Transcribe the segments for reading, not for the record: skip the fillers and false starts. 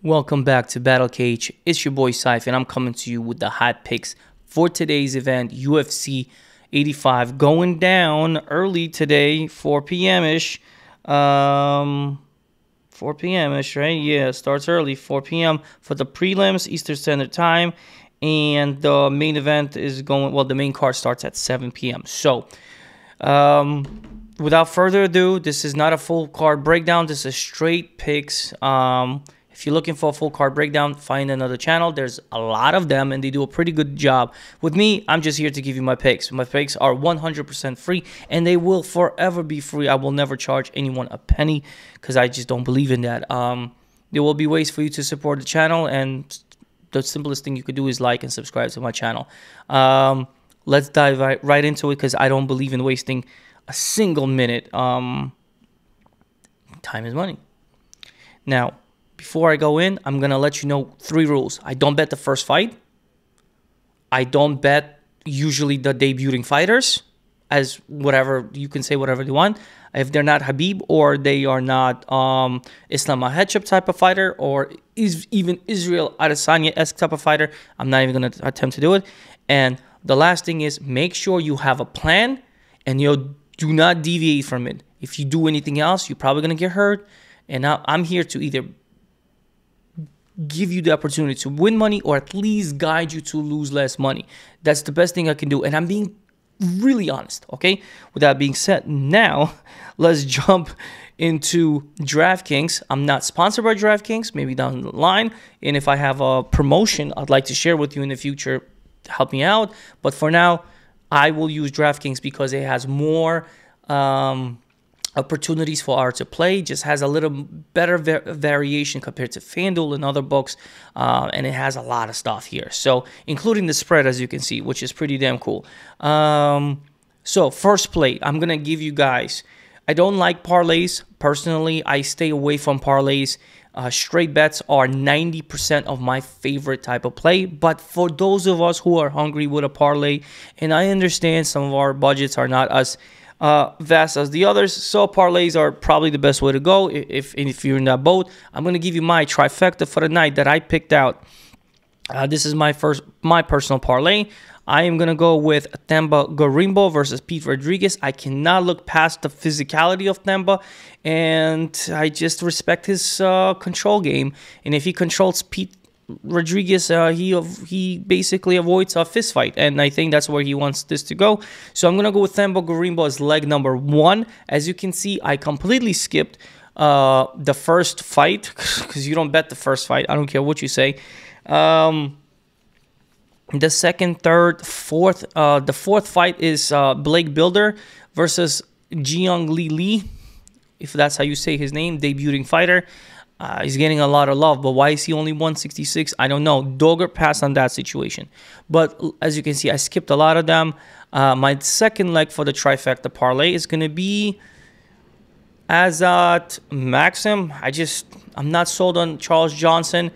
Welcome back to Battle Cage. It's your boy Saif, and I'm coming to you with the hot picks for today's event, UFC 85, going down early today, 4 p.m.-ish. 4 p.m.-ish, right? Yeah, starts early, 4 p.m. for the prelims, Eastern Standard Time, and the main event is going, well, the main card starts at 7 p.m. So, without further ado, this is not a full card breakdown. This is straight picks. If you're looking for a full card breakdown, find another channel. There's a lot of them, and they do a pretty good job. With me, I'm just here to give you my picks. My picks are 100% free, and they will forever be free. I will never charge anyone a penny because I just don't believe in that. There will be ways for you to support the channel, and the simplest thing you could do is like and subscribe to my channel. Let's dive right into it because I don't believe in wasting a single minute. Time is money. Now, before I go in, I'm going to let you know 3 rules. I don't bet the first fight. I don't bet usually the debuting fighters, as whatever, you can say whatever you want. If they're not Habib or they are not Islam Makhachev type of fighter or even Israel Adesanya-esque type of fighter, I'm not even going to attempt to do it. And the last thing is make sure you have a plan and you do not deviate from it. If you do anything else, you're probably going to get hurt. And now I'm here to either give you the opportunity to win money or at least guide you to lose less money. That's the best thing I can do, and I'm being really honest, okay? With that being said, now let's jump into DraftKings. I'm not sponsored by DraftKings, maybe down the line, and if I have a promotion I'd like to share with you in the future, help me out. But for now, I will use DraftKings because it has more opportunities for our to play, just has a little better variation compared to FanDuel and other books, and it has a lot of stuff here, so including the spread, as you can see, which is pretty damn cool. So first play, I'm gonna give you guys, I don't like parlays personally. I stay away from parlays. Straight bets are 90% of my favorite type of play, but for those of us who are hungry with a parlay, and I understand some of our budgets are not as vast as the others, so parlays are probably the best way to go if you're in that boat. I'm going to give you my trifecta for the night that I picked out. This is my personal parlay. I am going to go with Themba Gorimbo versus Pete Rodriguez. I cannot look past the physicality of Themba, and I just respect his control game. And if he controls Pete Rodriguez, he basically avoids a fist fight, and I think that's where he wants this to go. So I'm gonna go with Themba Gorimbo as leg number 1. As you can see, I completely skipped the first fight because you don't bet the first fight. I don't care what you say. The second, third, fourth, the fourth fight is Blake Builder versus Jiang Li, if that's how you say his name, debuting fighter. He's getting a lot of love, but why is he only 166? I don't know. Dogger passed on that situation. But as you can see, I skipped a lot of them. My second leg for the trifecta parlay is going to be Azat Maxim. I'm not sold on Charles Johnson.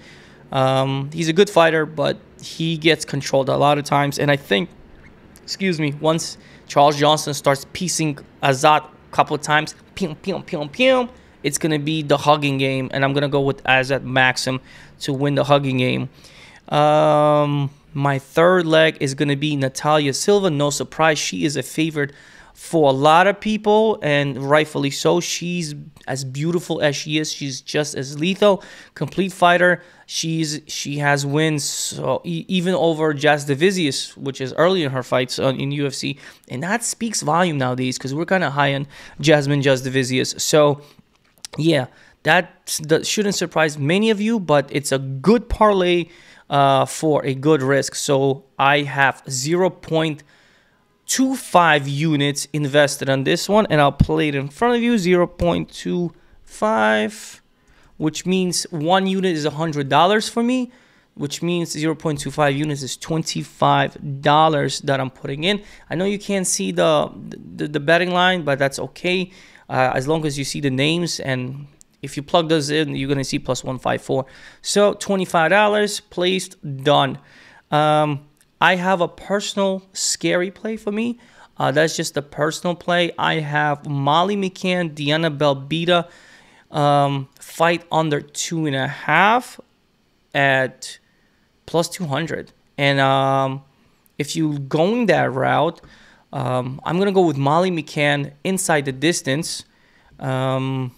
He's a good fighter, but he gets controlled a lot of times. And I think, excuse me, once Charles Johnson starts piecing Azat a couple of times, pew, pew, pew, pew, it's going to be the hugging game, and I'm going to go with Azat Maxim to win the hugging game. My third leg is going to be Natalia Silva. No surprise, she is a favorite for a lot of people, and rightfully so. She's as beautiful as she is. She's just as lethal. Complete fighter. She has wins so even over Jazz Divisius, which is early in her fights in UFC, and that speaks volume nowadays because we're kind of high on Jazz Divisius. So yeah, that shouldn't surprise many of you, but it's a good parlay for a good risk. So I have 0.25 units invested on this one, and I'll play it in front of you. 0.25, which means 1 unit is $100 for me, which means 0.25 units is $25 that I'm putting in. I know you can't see the betting line, but that's okay. As long as you see the names, and if you plug those in, you're going to see plus 154. So $25 placed, done. I have a personal scary play for me. That's just a personal play. I have Molly McCann, Diana Belbita fight under 2.5. at plus 200. And if you going that route, I'm going to go with Molly McCann inside the distance. Molly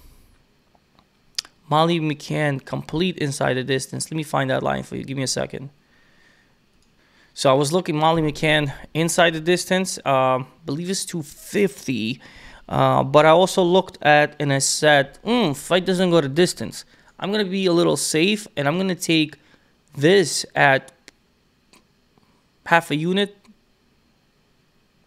McCann complete inside the distance. Let me find that line for you. Give me a second. So I was looking Molly McCann inside the distance. Believe it's 250. But I also looked at and I said, fight doesn't go to distance. I'm going to be a little safe, and I'm going to take this at half a unit,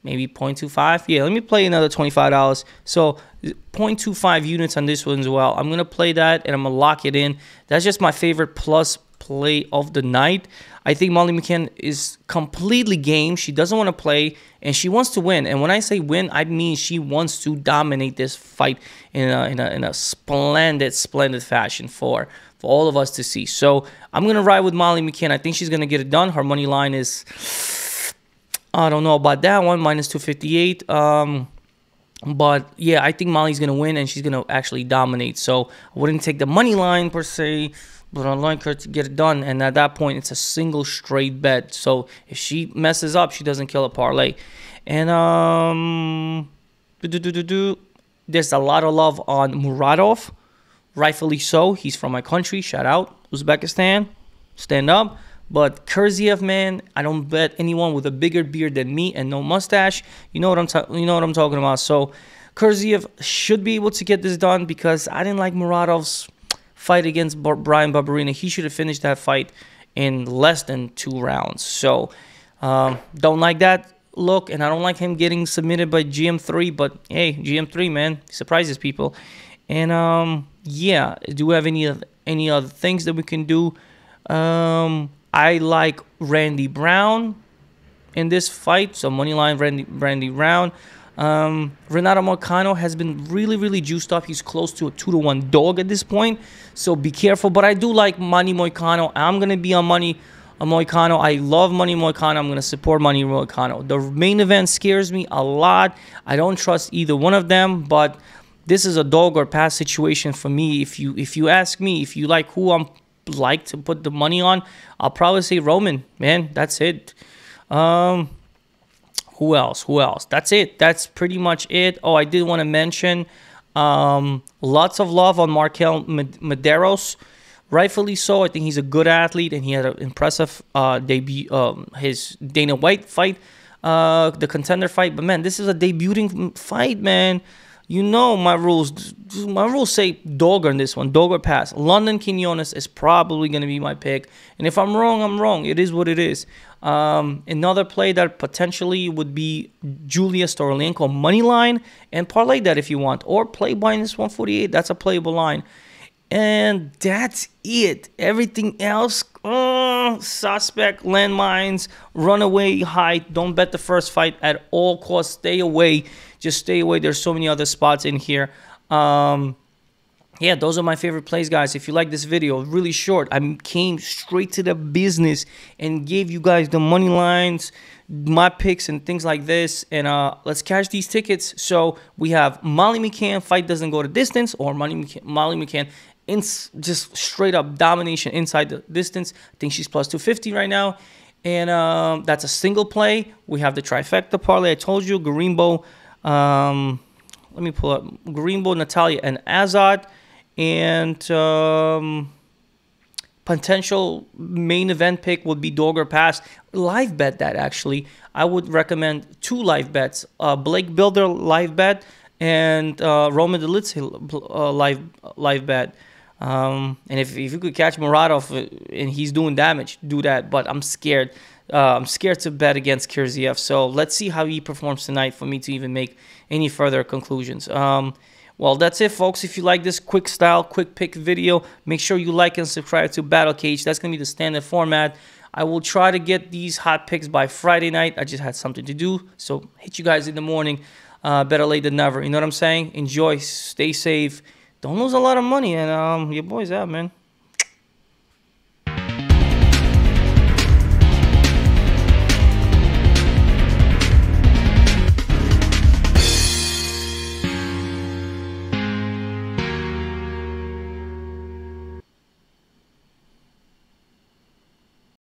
maybe 0.25. Yeah, let me play another $25. So 0.25 units on this one as well. I'm going to play that, and I'm going to lock it in. That's just my favorite plus play of the night. I think Molly McCann is completely game. She doesn't want to play, and she wants to win. And when I say win, I mean she wants to dominate this fight in a splendid fashion for all of us to see. So I'm going to ride with Molly McCann. I think she's going to get it done. Her money line is, I don't know about that one, minus 258. But yeah, I think Molly's going to win, and she's going to actually dominate. So I wouldn't take the money line per se, but I'd like her to get it done. And at that point, it's a single straight bet. So if she messes up, she doesn't kill a parlay. And there's a lot of love on Muradov. Rightfully so. He's from my country. Shout out. Uzbekistan. Stand up. But Kurziev, man, I don't bet anyone with a bigger beard than me and no mustache. You know what I'm talking about. So Kurziev should be able to get this done, because I didn't like Muradov's fight against Brian Barberena. He should have finished that fight in less than 2 rounds. So don't like that look, and I don't like him getting submitted by GM3. But hey, GM3, man, he surprises people. And yeah, do we have any other things that we can do? I like Randy Brown in this fight, so money line Randy Brown. Renato Moicano has been really juiced up. He's close to a 2-to-1 dog at this point, so be careful. But I do like Money Moicano. I'm gonna be on Moicano. I love Money Moicano. I'm gonna support Money Moicano. The main event scares me a lot. I don't trust either one of them, but this is a dog or pass situation for me. If you ask me, if you like who I'm like to put the money on, I'll probably say Roman, man. That's it. Who else? That's it. That's pretty much it. Oh, I did want to mention lots of love on Markel Medeiros. Rightfully so. I think he's a good athlete, and he had an impressive debut. His Dana White fight, the contender fight. But man, this is a debuting fight, man. You know my rules. My rules say dog on this one. Dog or pass. London Quinones is probably going to be my pick. And if I'm wrong, I'm wrong. It is what it is. Another play that potentially would be Julia Storolenko money line, and parlay that if you want. Or play minus 148. That's a playable line. And that's it. Everything else, suspect, landmines, runaway height. Don't bet the first fight at all costs. Stay away. Just stay away. There's so many other spots in here. Yeah, those are my favorite plays, guys. If you like this video, really short, I came straight to the business and gave you guys the money lines, my picks, and things like this. And let's cash these tickets. So we have Molly McCann, fight doesn't go to distance, or Molly McCann just straight up domination inside the distance. I think she's plus 250 right now. And that's a single play. We have the trifecta parlay. I told you, Garimbo. Let me pull up Garimbo, Natalia, and Azad. And potential main event pick would be dog or pass. Live bet that, actually. I would recommend 2 live bets. Blake Builder live bet, and Roman Dolidze live bet. And if you could catch Muradov and he's doing damage, do that. But I'm scared. I'm scared to bet against Kurziev. So let's see how he performs tonight for me to even make any further conclusions. Well, that's it, folks. If you like this quick pick video, make sure you like and subscribe to Battle Cage. That's going to be the standard format. I will try to get these hot picks by Friday night. I just had something to do. So hit you guys in the morning. Better late than never. You know what I'm saying? Enjoy. Stay safe. Don't lose a lot of money. And your boy's out, man.